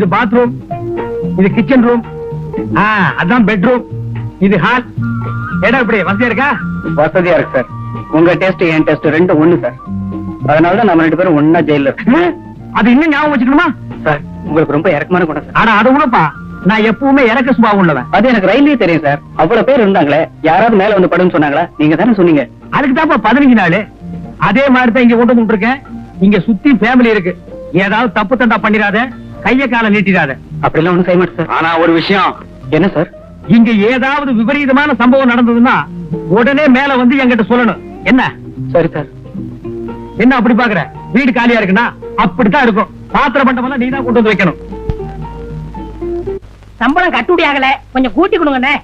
இது பாத்ரூம், இது kitchen room, அதான் பெட்ரூம், இது ஹால். இடம் எப்படி வசதியா இருக்கா? வசதியா இருக்கு சார். உங்க டெஸ்ட் என் டெஸ்ட் ரெண்டும் ஒண்ணு சார். அதனாலதான் நம்ம 2 பேரும் ஒன்னா ஜெயில இருக்கு. அது இன்னும் ஞாபகம் வச்சுக்கணுமா சார்? உங்களுக்கு ரொம்ப இறக்கமான குணம் சார். ஆனா அது கூடப்பா, நான் எப்பவுமே இறக்க சுபாவம் உள்ளவன். அது எனக்கு ரயிலே தெரியும் சார். அவ்வளவு பேர் இருந்தாங்களே, யாராவது மேல வந்து படுன்னு சொன்னாங்களா? நீங்க தானே சொன்னீங்க. அதுக்கு தான்ப்பா 15 நாள். அதே மாதிரி தான் இங்க கொண்டு இருக்கேன். இங்க சுத்தி ஃபேமிலி இருக்கு. ஏதாவது தப்பு தண்டா பண்ணிடாத, கைய கால நீட்டிடாத. அப்படிலாம் ஒண்ணும் செய்ய மாட்டேன் சார். ஆனா ஒரு விஷயம். என்ன சார்? இங்க ஏதாவது விபரீதமான சம்பவம் நடந்ததுன்னா உடனே மேல வந்து என்கிட்ட சொல்லணும். என்ன? சரி சார். என்ன அப்படி பாக்குற? வீடு காலியா இருக்குன்னா அப்படித்தான் இருக்கும். பாத்திர பண்டமெல்லாம் நீதான் கொண்டு வந்து வைக்கணும். சம்பளம் கட்டுப்படி ஆகல, கொஞ்சம் கூட்டி கொடுங்கண்ணே.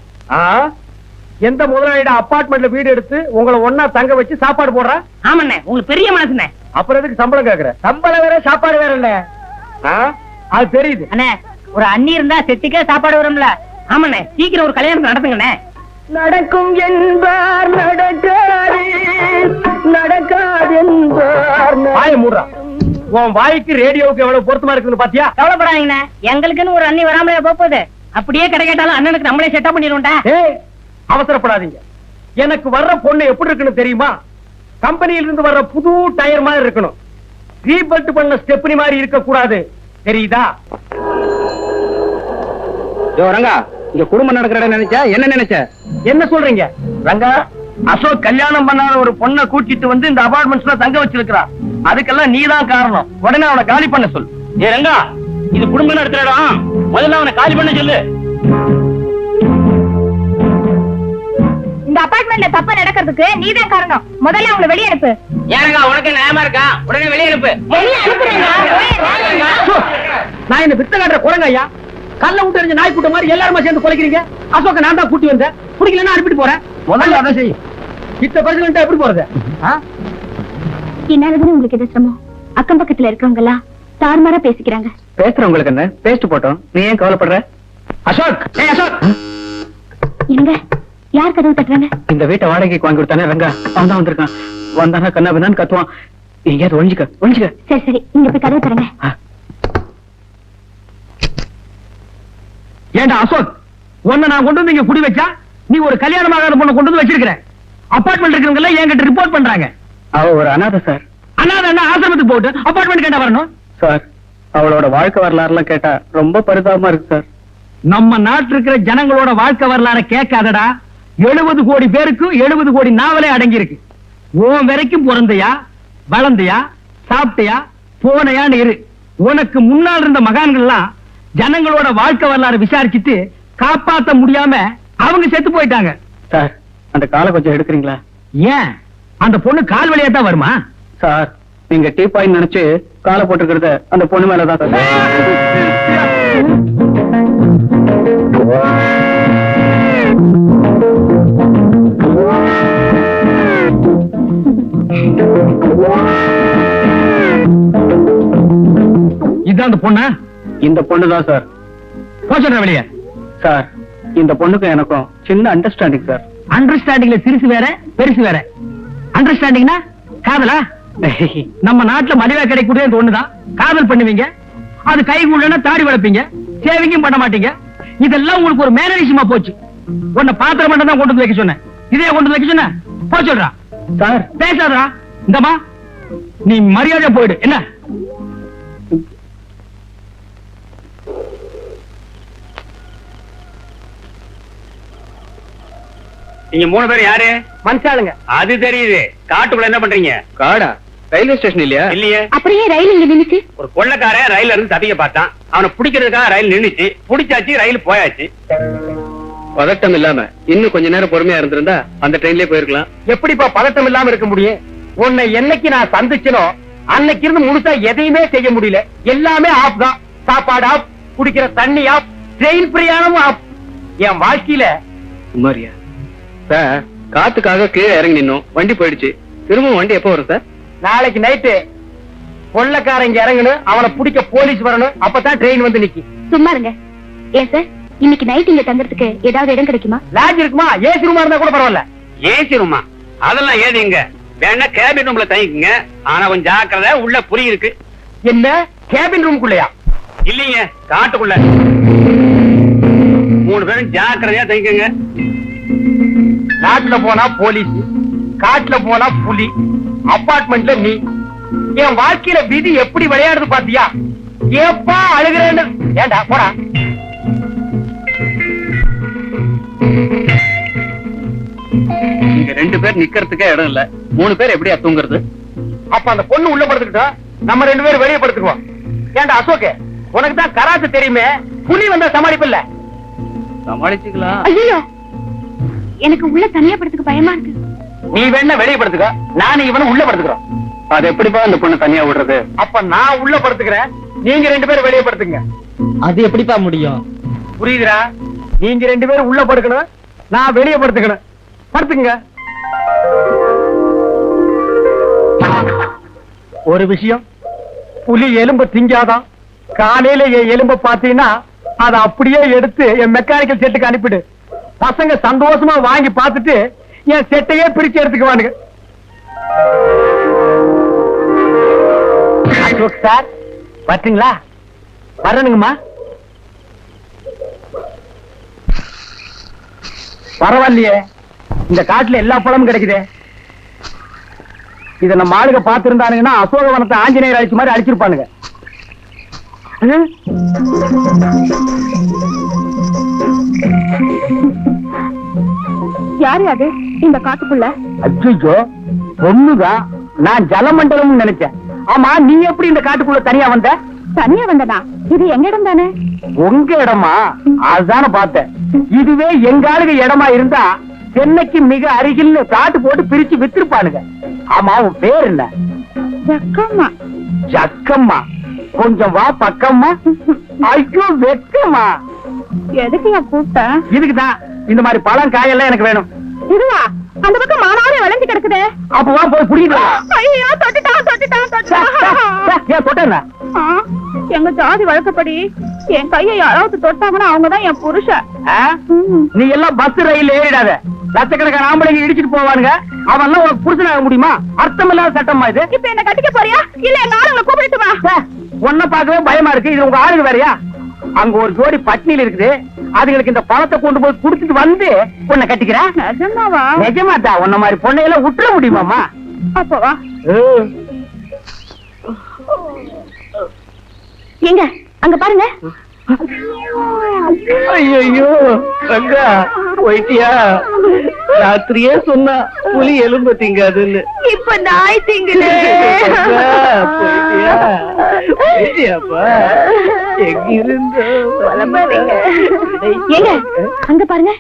எந்த முதலாளியோட அபார்ட்மெண்ட்ல வீடு எடுத்து உங்களை ஒன்னா தங்க வச்சு சாப்பாடு போடுறா? ஆமாண்ணே, உங்களுக்கு பெரிய மனசுண்ணே. அப்புறம் எதுக்கு சம்பளம் கேக்குற? சம்பளம் வேற சாப்பாடு வேற இல்ல. அது தெரியுது அண்ணே. ஒரு அண்ணி இருந்தா செட்டிக்கே சாப்பாடு வரும்ல. ஆமாண்ணே, சீக்கிரம் ஒரு கல்யாணம் நடத்துங்கண்ணே. நடக்கும் என்பார் நடக்காது, நடக்காது என்பார். வாயை மூடுறா. உன் வாய்க்கு ரேடியோவுக்கு எவ்வளவு பொருத்தமா இருக்குன்னு பாத்தியா? கவலைப்படாதீங்கண்ணே, எங்களுக்குன்னு ஒரு அண்ணி வராமலே போகுது. அப்படியே கிடைக்கட்டாலும் அண்ணனுக்கு நம்மளே செட்டப் பண்ணிடுவோம்டா. அவசரப்படாதீங்க. எனக்கு வர்ற பொண்ணு எப்படி இருக்குன்னு தெரியுமா? கம்பெனியில இருந்து வர்ற புது டயர் மாதிரி இருக்கணும். ரீபல்ட் பண்ண ஸ்டெப்னி மாதிரி இருக்க கூடாது. தெரியுதா? ரங்கா, இங்க குடும்பம் நடக்கிற இடம் நினைச்சா என்ன நினைச்ச? என்ன சொல்றீங்க ரங்கா? அசோக் கல்யாணம் பண்ணாத ஒரு பொண்ணை கூட்டிட்டு வந்து இந்த அபார்ட்மெண்ட்ஸ்ல தங்க வச்சிருக்கான். அதுக்கெல்லாம் நீதான் காரணம். உடனே அவனை காலி பண்ண சொல்லு. ஏ ரங்கா, இது குடும்பம் நடக்கிற இடம். முதல்ல அவனை காலி பண்ண சொல்லு. இந்த அபார்ட்மெண்ட்ல தப்பு நடக்கிறதுக்கு நீதான் காரணம். முதல்ல அவங்களை வெளியே அனுப்பு. ஏங்க உனக்கு நியாயமா இருக்கா? உடனே வெளியே அனுப்பு. வெளியே அனுப்புறேங்க. நான் இந்த வித்த காட்டுற குரங்க ஐயா. கல்ல விட்டு எறிஞ்ச நாய் கூட்ட மாதிரி எல்லாருமா சேர்ந்து குலைக்கிறீங்க. அசோக்க நான் தான் கூட்டி வந்தேன். பிடிக்கலன்னா அனுப்பிட்டு போறேன். முதல்ல அதை செய். இத்த பிரச்சனை எப்படி போறது? என்னாலதான் உங்களுக்கு எது சிரமம்? அக்கம் பக்கத்துல இருக்கவங்க எல்லாம் தாறுமாறா பேசிக்கிறாங்க. பேசுறவங்களுக்கு என்ன? பேசிட்டு போட்டோம். நீ ஏன் கவலைப்படுற? அசோக், அசோக். என்னங்க, யார் கதவு தட்டுறாங்க? இந்த வீட்டை வாடகைக்கு வாங்கி கொடுத்தானே ரங்கா, அவன் தான் வந்திருக்கான். வந்தானா கண்ணா பின்னான்னு கத்துவான். எங்கேயாவது ஒழிஞ்சுக்க. சரி சரி, நீங்க போய் கதவு தரங்க. ஏண்டா அசோக், உன்னை நான் கொண்டு வந்து இங்க குடி வச்சா நீ ஒரு கல்யாணமாகாத பொண்ணை கொண்டு வந்து வச்சிருக்கிற. அபார்ட்மெண்ட் இருக்கிறவங்க எல்லாம் என்கிட்ட ரிப்போர்ட் பண்றாங்க. அவ ஒரு அனாதை சார். அனாதை என்ன ஆசிரமத்துக்கு போட்டு அபார்ட்மெண்ட் கேட்டா வரணும் சார்? அவளோட வாழ்க்கை வரலாறு எல்லாம் கேட்டா ரொம்ப பரிதாபமா இருக்கு சார். நம்ம நாட்டு இருக்கிற ஜனங்களோட வாழ்க்கை வரலாற கேட்காதடா. 70 கோடி பேருக்கு 70 கோடி நாவலே அடங்கி இருக்கு. உன் வரைக்கும் பிறந்தையா, வளர்ந்தையா, சாப்பிட்டையா, போனையான்னு இரு. உனக்கு முன்னால் இருந்த மகான்கள் எல்லாம் ஜனங்களோட வாழ்க்கை வரலாறு விசாரிச்சுட்டு காப்பாத்த முடியாம அவங்க செத்து போயிட்டாங்க. சார், அந்த காலை கொஞ்சம் எடுக்கிறீங்களா? ஏன்? அந்த பொண்ணு கால் வழியா தான் வருமா? சார், நீங்க டீ பாயிண்ட் நினைச்சு காலை போட்டுக்கிறது அந்த பொண்ணு மேலதான் சார். இதுதான் அந்த பொண்ணா? இந்த பொண்ணுதான் சார். போச்சா வெளியே? சார், இந்த பொண்ணுக்கும் எனக்கும் சின்ன அண்டர்ஸ்டாண்டிங் சார். அண்டர்ஸ்டாண்டிங்ல சிறுசு வேற பெருசு வேற. அண்டர்ஸ்டாண்டிங்னா காதலா? நம்ம நாட்டுல மலிவா கிடைக்கூடிய இந்த ஒண்ணுதான். காதல் பண்ணுவீங்க, அது கைக்குள்ளனா தாடி வளர்ப்பீங்க, சேவிங்கும் பண்ண மாட்டீங்க. இதெல்லாம் உங்களுக்கு ஒரு மேனரிசமா போச்சு. உன்னை பாத்திரம் மட்டும் தான் கொண்டு வந்து வைக்க சொன்னேன். இதே கொண்டு வந்து வைக்க சொன்ன போ சொல்றா. சார், பேசாதா? இந்தமா நீ மரியாதை போயிடு. என்ன? நீங்க 3 பேர் யாரு? மனுஷாளுங்க. அது தெரியுது. காட்டுக்குள்ள என்ன பண்றீங்க? காடா? ரயில்வே ஸ்டேஷன் இல்லையா? இல்லையே. அப்படியே ரயில் இங்க நின்னுச்சு. ஒரு கொள்ளக்காரன் ரயில்ல இருந்து தப்பிக்க பார்த்தான். அவனை பிடிக்கிறதுக்காக ரயில் நின்னுச்சு. பிடிச்சாச்சு, ரயில் போயாச்சு. பதட்டம் இல்லாம இன்னும் கொஞ்ச நேரம் பொறுமையா இருந்திருந்தா அந்த ட்ரெயின்லயே போயிருக்கலாம். எப்படிப்பா பதட்டம் இல்லாம இருக்க முடியும்? உன்னை என்னைக்கு நான் சந்திச்சனோ அன்னைக்கு இருந்து முழுசா எதையுமே செய்ய முடியல. எல்லாமே ஆப் தான். சாப்பாடு ஆப், குடிக்கிற தண்ணி ஆப், ட்ரெயின் பிரயாணமும் ஆப். என் வாழ்க்கையில குமாரியா சார், காத்துக்காக கீழே இறங்கி நின்னோம். வண்டி போயிடுச்சு. திரும்ப வண்டி எப்போ வரும் சார்? நாளைக்கு நைட்டு கொள்ளக்காரங்க இறங்கணும், அவனை பிடிக்க போலீஸ் வரணும். அப்பதான் ட்ரெயின் வந்து நிக்கி. சும்மா இருங்க. ஏன் சார், இன்னைக்கு நைட் இங்க தங்கறதுக்கு ஏதாவது இடம் கிடைக்குமா? லாட்ஜ் இருக்குமா? ஏசி ரூமா இருந்தா கூட பரவாயில்ல. ஏசி ரூமா? அதெல்லாம் ஏதிங்க. வேணா கேபின் ரூம்ல தங்கிக்குங்க. ஆனா கொஞ்சம் ஜாக்கிரதை, உள்ள புரி இருக்கு. என்ன கேபின் ரூம்குள்ளயா? இல்லீங்க, காட்டுக்குள்ள. 3 பேரும் ஜாக்கிரதையா தங்கிக்கங்க. நாட்டுல போனா போலீஸ், காட்டுல போனா புலி, அபார்ட்மெண்ட்ல நீ. என் வாழ்க்கையில விதி எப்படி விளையாடுது பாத்தியா? ஏப்பா அழுகிறேன்னு. ஏண்டா போடா. இங்க 2 பேர் நிக்கிறதுக்கே இடம் இல்ல, 3 பேர் எப்படியா தூங்குறது? அப்ப அந்த பொண்ணு உள்ள படுத்துக்கிட்டோம், நம்ம 2 பேரும் வெளியே படுத்துக்குவோம். ஏண்டா அசோக், உனக்கு தான் கராத்து தெரியுமே, புலி வந்தா சமாளிப்பில்ல. சமாளிச்சுக்கலாம். ஐயோ, எனக்கு உள்ள தனியா படுத்துக்க பயமா இருக்கு. நீ வேணா வெளியே படுத்துக்க, நானும் இவனும் உள்ள படுத்துக்கிறோம். அது எப்படிப்பா அந்த பொண்ணு தனியா விடுறது? அப்ப நான் உள்ள படுத்துக்கிறேன், நீங்க 2 பேரும் வெளியே படுத்துங்க. அது எப்படிப்பா முடியும்? புரியுதுடா? நீங்க 2 பேரும் உள்ள படுக்கணும், நான் வெளியே படுத்துக்கணும். படுத்துங்க. ஒரு விஷயம், புலி எலும்பு திங்காதான். காலையில என் எலும்ப பாத்தீங்கன்னா அதை அப்படியே எடுத்து என் மெக்கானிக்கல் செட்டுக்கு அனுப்பிடு. பசங்க சந்தோஷமா வாங்கி பார்த்துட்டு என் செட்டையே பிரிச்சு எடுத்துக்குவானுங்க. சார் வரட்டுங்களா? வரணுங்கம்மா. பரவாயில்லையே, இந்த காட்டுல எல்லா பழமும் கிடைக்குதே. இத நம்ம ஆளுங்க பாத்துருந்தானுங்கன்னா அசோகவனத்தை ஆஞ்சநேயர் அழிச்ச மாதிரி அழிச்சிருப்பானுங்க. யாரு அது இந்த காட்டுக்குள்ள? அச்சோ, பொண்ணுதான். நான் ஜலமண்டலம் நினைச்சேன். ஆமா, நீ எப்படி இந்த காட்டுக்குள்ள தனியா வந்த? தனியா வந்தனா? இது எங்க இடம் தானே? உங்க இடமா? அதுதானே பார்த்தேன். இதுவே எங்க ஆளுங்க இடமா இருந்தா சென்னைக்கு மிக அருகில் காட்டு போட்டு பிரிச்சு வித்திருப்பானுங்க. ஆமா, உன் பேர் என்ன? ஜக்கம்மா. ஜக்கம்மா? கொஞ்சம் வா பக்கம்மா. ஐயோ வெக்கம்மா. எதுக்கு என் கூப்பிட்ட? இதுக்குதான். இந்த மாதிரி பழம் காயெல்லாம் எனக்கு வேணும். இதுவா? அந்த பக்கம் மானாவே விளைஞ்சு கிடக்குதே. அப்ப வா போய் புடிக்கலாம். ஐயோ, தொட்டுட்டான் தொட்டுட்டான் தொட்டுட்டான். ஏன் தொட்டா? எங்க ஜாதி வழக்கப்படி என் கையை யாராவது தொட்டாங்கன்னா அவங்கதான் என் புருஷன். நீ எல்லாம் பஸ் ரயில் ஏறிடாத. லட்சக்கணக்கான ஆம்பளைங்க இடிச்சிட்டு போவானுங்க. அவன் உனக்கு புருஷனாக முடியுமா? அர்த்தம் இல்லாத சட்டமா இது? இப்ப என்ன கட்டிக்க போறியா இல்ல எங்க ஆளுங்களை கூப்பிட்டு வா? உன்னை பார்க்கவே பயமா இருக்கு. இது உங்க ஆளுங்க வேறையா? அங்க ஒரு ஜோடி பட்னியில இருக்குது. அதுங்களுக்கு இந்த பணத்தை கொண்டு போய் குடுத்துட்டு வந்து உன்னை கட்டிக்கிறேன். நிஜமாவா? நிஜமாதா? உன்ன மாதிரி பொண்ணையெல்லாம் விட்டுற முடியுமாமா? அப்ப வா. எங்க அங்க பாருங்க. ஐயோ ரங்கா போயிட்டியா? ராத்திரியே சொன்னா புலி எலும்பு திங்காதுன்னு. இப்ப நாய் திங்குது. போயிட்டியா? போயிட்டியாப்பா? எங்கிருந்தோ ஏங்க அங்க பாருங்க.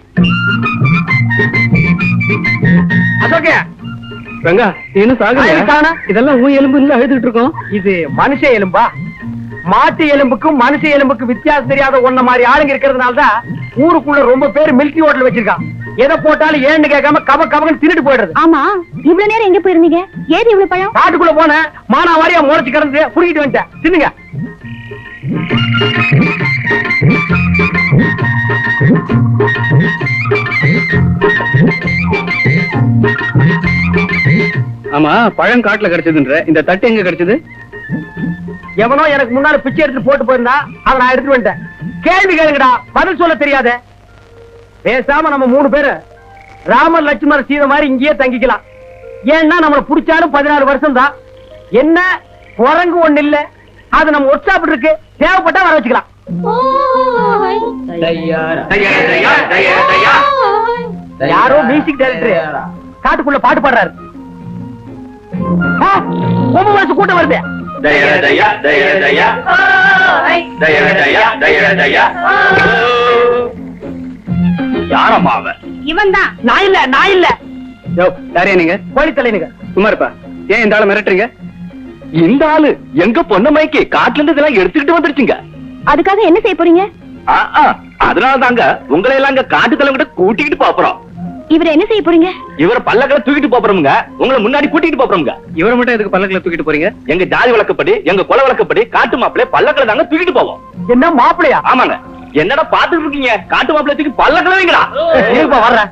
அசோகே, ரங்கா என்ன சாகுது? இதெல்லாம் உன் எலும்பு இல்ல அழுதுட்டு இருக்கோம். இது மனுஷ எலும்பா? மாட்டு எலும்புக்கும் மனுஷ எலும்புக்கும் வித்தியாசம் தெரியாத ஒன்ன மாதிரி ஆளுங்க இருக்கிறதுனாலதான் ஊருக்குள்ள ரொம்ப பேர் மில்கி ஹோட்டல் வச்சிருக்கான். எதை போட்டாலும் ஏன்னு கேட்காம கப கபன்னு தின்னுட்டு போயிடுறது. ஆமா, இவ்வளவு நேரம் எங்க போயிருந்தீங்க? ஏது இவ்வளவு பழம்? காட்டுக்குள்ள போன மானாவாரியா முளைச்சு கிடந்து புடிக்கிட்டு வந்துட்டேன். தின்னுங்க. ஆமா, பழம் காட்டுல கிடைச்சதுன்ற இந்த தட்டு எங்க கிடைச்சது? எவனோ எனக்கு முன்னால பிச்சை எடுத்து போட்டு போயிருந்தா அதை நான் எடுத்துட்டு வந்துட்டேன். கேள்வி கேளுங்கடா, பதில் சொல்ல தெரியாத. பேசாம நம்ம 3 பேரு ராமர் லட்சுமணர் சீதை மாதிரி இங்கேயே தங்கிக்கலாம். ஏன்னா நம்மள புடிச்சாலும் 14 வருஷம் தான். என்ன குரங்கு ஒண்ணு இல்ல, அது நம்ம ஒர்க் ஷாப் இருக்கு, தேவைப்பட்டா வர வச்சுக்கலாம். யாரோ மியூசிக் டைரக்டர் காட்டுக்குள்ள பாட்டு பாடுறாரு. ரொம்ப வருஷம் கூட்டம் வருது. யாரம்மா அவன்? இவன் தான். நான் இல்ல, நான் இல்ல. யாரையா நீங்க? கோழித்தலைனுங்க. சும்மா இருப்பா. ஏன் இந்த ஆளை மிரட்டுறீங்க? இந்த ஆளு எங்க பொண்ணமைக்கு காட்டுல இருந்து இதெல்லாம் எடுத்துக்கிட்டு வந்துருச்சுங்க. அதுக்காக என்ன செய்ய போறீங்க? அதனால தாங்க உங்களை எல்லாம் இங்க காட்டு தலைவங்கிட்ட கூட்டிக்கிட்டு போறோம். இவரை என்ன செய்ய போறீங்க? இவரை பல்லக்களை தூக்கிட்டு போறோமுங்க. உங்களை முன்னாடி கூட்டிட்டு போறோமுங்க. இவரை மட்டும் எதுக்கு பல்லக்கில தூக்கிட்டு போறீங்க? எங்க ஜாதி வழக்கப்படி, எங்க கொலை வழக்கப்படி காட்டு மாப்பிள்ளை பல்லக்களை தாங்க தூக்கிட்டு போவோம். என்ன மாப்பிளையா? ஆமாங்க. என்னடா பாத்துட்டு இருக்கீங்க? காட்டு மாப்பிள்ளை தூக்கி பல்லக்களை வைங்களா? இருப்பா வர்றேன்.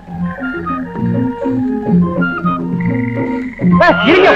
இருங்க.